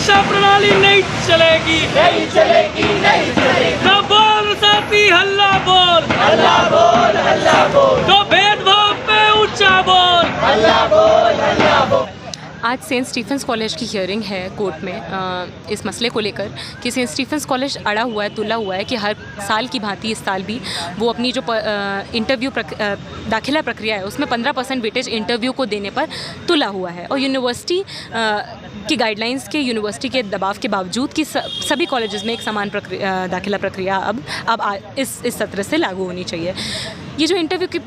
शिक्षा प्रणाली नहीं चलेगी, नहीं चलेगी, नहीं चलेगी। तो बोल साथी हल्ला बोल, हल्ला बोल, हल्ला बोल, तो भेदभाव पे ऊंचा बोल, हल्ला बोल, हल्ला बोल। आज सेंट स्टीफेंस कॉलेज की हियरिंग है कोर्ट में इस मसले को लेकर कि सेंट स्टीफेंस कॉलेज अड़ा हुआ है, तुला हुआ है कि हर साल की भांति इस साल भी वो अपनी जो इंटरव्यू दाखिला प्रक्रिया है उसमें 15% वेटेज इंटरव्यू को देने पर तुला हुआ है। और यूनिवर्सिटी की गाइडलाइंस के, यूनिवर्सिटी के दबाव के बावजूद कि सभी कॉलेजेस में एक समान दाखिला प्रक्रिया अब इस सत्र से लागू होनी चाहिए। ये जो इंटरव्यू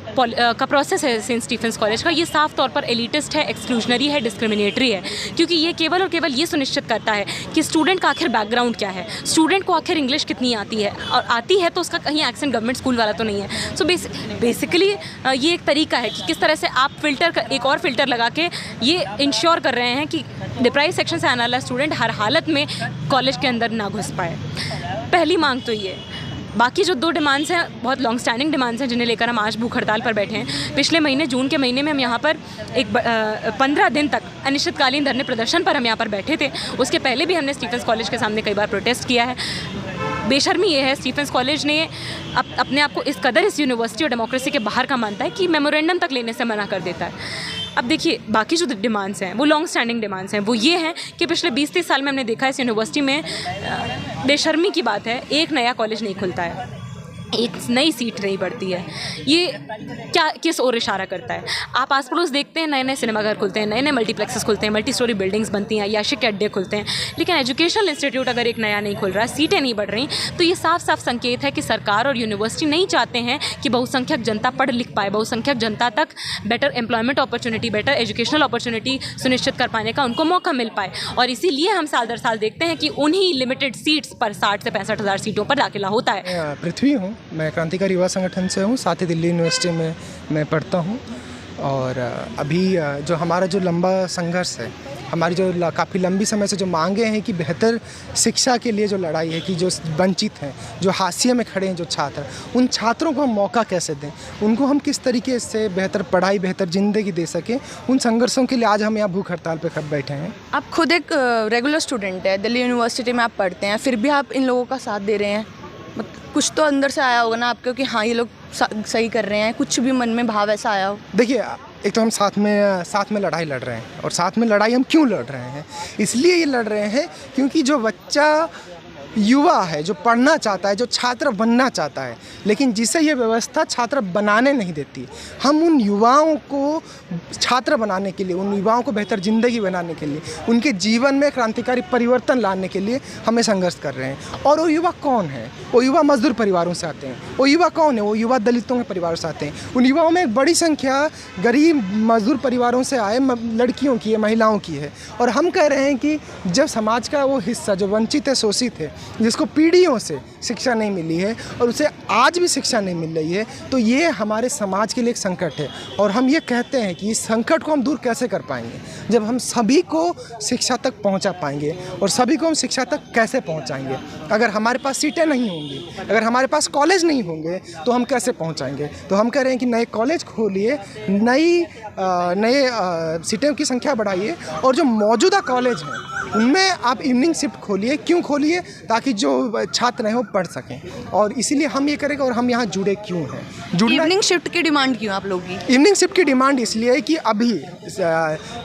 का प्रोसेस है सेंट स्टीफेंस कॉलेज का, ये साफ तौर पर एलिटिस्ट है, एक्सक्लूजनरी है, डिस्क्रिमिनेटरी है, क्योंकि ये केवल और केवल ये सुनिश्चित करता है कि स्टूडेंट का आखिर बैकग्राउंड क्या है, स्टूडेंट को आखिर इंग्लिश कितनी आती है, और आती है तो उसका कहीं एक्सेंट गवर्नमेंट स्कूल वाला तो नहीं है। सो बेसिकली ये एक तरीका है कि किस तरह से आप एक और फिल्टर लगा के ये इंश्योर कर रहे हैं कि डिप्राइव सेक्शन से आने वाला स्टूडेंट हर हालत में कॉलेज के अंदर ना घुस पाए। पहली मांग तो ये। बाकी जो 2 डिमांड्स हैं बहुत लॉन्ग स्टैंडिंग डिमांड्स हैं जिन्हें लेकर हम आज भूख हड़ताल पर बैठे हैं। पिछले महीने जून के महीने में हम यहाँ पर 15 दिन तक अनिश्चितकालीन धरने प्रदर्शन पर हम यहाँ पर बैठे थे। उसके पहले भी हमने स्टीफेंस कॉलेज के सामने कई बार प्रोटेस्ट किया है। बेशर्मी ये है स्टीफेंस कॉलेज ने अपने आप को इस कदर इस यूनिवर्सिटी और डेमोक्रेसी के बाहर का मानता है कि मेमोरेंडम तक लेने से मना कर देता है। अब देखिए बाकी जो डिमांड्स हैं वो लॉन्ग स्टैंडिंग डिमांड्स हैं, वो ये हैं कि पिछले 20-30 साल में हमने देखा है इस यूनिवर्सिटी में बेशर्मी की बात है, एक नया कॉलेज नहीं खुलता है, एक नई सीट नहीं बढ़ती है। ये क्या किस ओर इशारा करता है? आप आस पड़ोस देखते हैं नए नए सिनेमाघर खुलते हैं, नए नए मल्टीप्लेक्सेस खुलते हैं, मल्टी स्टोरी बिल्डिंग्स बनती हैं, याशिक के अड्डे खुलते हैं, लेकिन एजुकेशनल इंस्टीट्यूट अगर एक नया नहीं खुल रहा है, सीटें नहीं बढ़ रही, तो ये साफ साफ संकेत है कि सरकार और यूनिवर्सिटी नहीं चाहते हैं कि बहुसंख्यक जनता पढ़ लिख पाए, बहुसंख्यक जनता तक better employment opportunity, better educational opportunity सुनिश्चित कर पाने का उनको मौका मिल पाए। और इसीलिए हम साल दर साल देखते हैं कि उन्हीं लिमिटेड सीट्स पर 60 से 65 हज़ार सीटों पर दाखिला होता है। पृथ्वी हूँ, मैं क्रांतिकारी युवा संगठन से हूँ, साथ ही दिल्ली यूनिवर्सिटी में मैं पढ़ता हूँ। और अभी जो हमारा जो लंबा संघर्ष है, हमारी जो काफ़ी लंबी समय से जो मांगे हैं कि बेहतर शिक्षा के लिए जो लड़ाई है, कि जो वंचित हैं, जो हाशिए में खड़े हैं जो छात्र, उन छात्रों को हम मौका कैसे दें, उनको हम किस तरीके से बेहतर पढ़ाई, बेहतर ज़िंदगी दे सकें, उन संघर्षों के लिए आज हम यहाँ भूख हड़ताल पर खड़े बैठे हैं। आप खुद एक रेगुलर स्टूडेंट है, दिल्ली यूनिवर्सिटी में आप पढ़ते हैं, फिर भी आप इन लोगों का साथ दे रहे हैं। कुछ तो अंदर से आया होगा ना आपको कि हाँ ये लोग सही कर रहे हैं, कुछ भी मन में भाव ऐसा आया हो? देखिए, एक तो हम साथ में लड़ाई लड़ रहे हैं, और साथ में लड़ाई हम क्यों लड़ रहे हैं? इसलिए ये लड़ रहे हैं क्योंकि जो बच्चा युवा है, जो पढ़ना चाहता है, जो छात्र बनना चाहता है, लेकिन जिसे ये व्यवस्था छात्र बनाने नहीं देती, हम उन युवाओं को छात्र बनाने के लिए, उन युवाओं को बेहतर ज़िंदगी बनाने के लिए, उनके जीवन में क्रांतिकारी परिवर्तन लाने के लिए हमें संघर्ष कर रहे हैं। और वो युवा कौन है? वो युवा मजदूर परिवारों से आते हैं। वो युवा कौन है? वो युवा दलितों के परिवारों से आते हैं। उन युवाओं में एक बड़ी संख्या गरीब मजदूर परिवारों से आए लड़कियों की है, महिलाओं की है। और हम कह रहे हैं कि जब समाज का वो हिस्सा जो वंचित है, शोषित है, जिसको पीढ़ियों से शिक्षा नहीं मिली है और उसे आज भी शिक्षा नहीं मिल रही है, तो ये हमारे समाज के लिए एक संकट है। और हम ये कहते हैं कि इस संकट को हम दूर कैसे कर पाएंगे? जब हम सभी को शिक्षा तक पहुंचा पाएंगे। और सभी को हम शिक्षा तक कैसे पहुंचाएंगे? अगर हमारे पास सीटें नहीं होंगी, अगर हमारे पास कॉलेज नहीं होंगे, तो हम कैसे पहुंचाएंगे? तो हम कह रहे हैं कि नए कॉलेज खोलिए, नए सीटों की संख्या बढ़ाइए, और जो मौजूदा कॉलेज हैं उनमें आप इवनिंग शिफ्ट खोलिए। क्यों खोलिए? ताकि जो छात्र हैं वो पढ़ सकें। और इसीलिए हम ये करेंगे। और हम यहाँ जुड़े क्यों हैं? इवनिंग शिफ्ट की डिमांड क्यों आप लोगों की? इवनिंग शिफ्ट की डिमांड इसलिए है कि अभी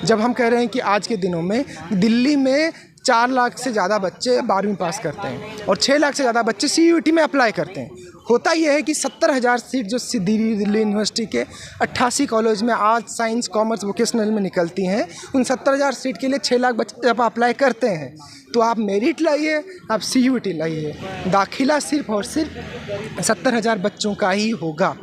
जब हम कह रहे हैं कि आज के दिनों में दिल्ली में 4 लाख से ज़्यादा बच्चे 12वीं पास करते हैं, और 6 लाख से ज़्यादा बच्चे CUET में अप्लाई करते हैं। होता यह है कि 70,000 सीट जो दिल्ली यूनिवर्सिटी के 88 कॉलेज में आर्ट्स, साइंस, कॉमर्स, वोकेशनल में निकलती हैं, उन 70,000 सीट के लिए 6 लाख बच्चे जब अप्लाई करते हैं, तो आप मेरिट लाइए, आप CUET लाइए, दाखिला सिर्फ और सिर्फ 70,000 बच्चों का ही होगा।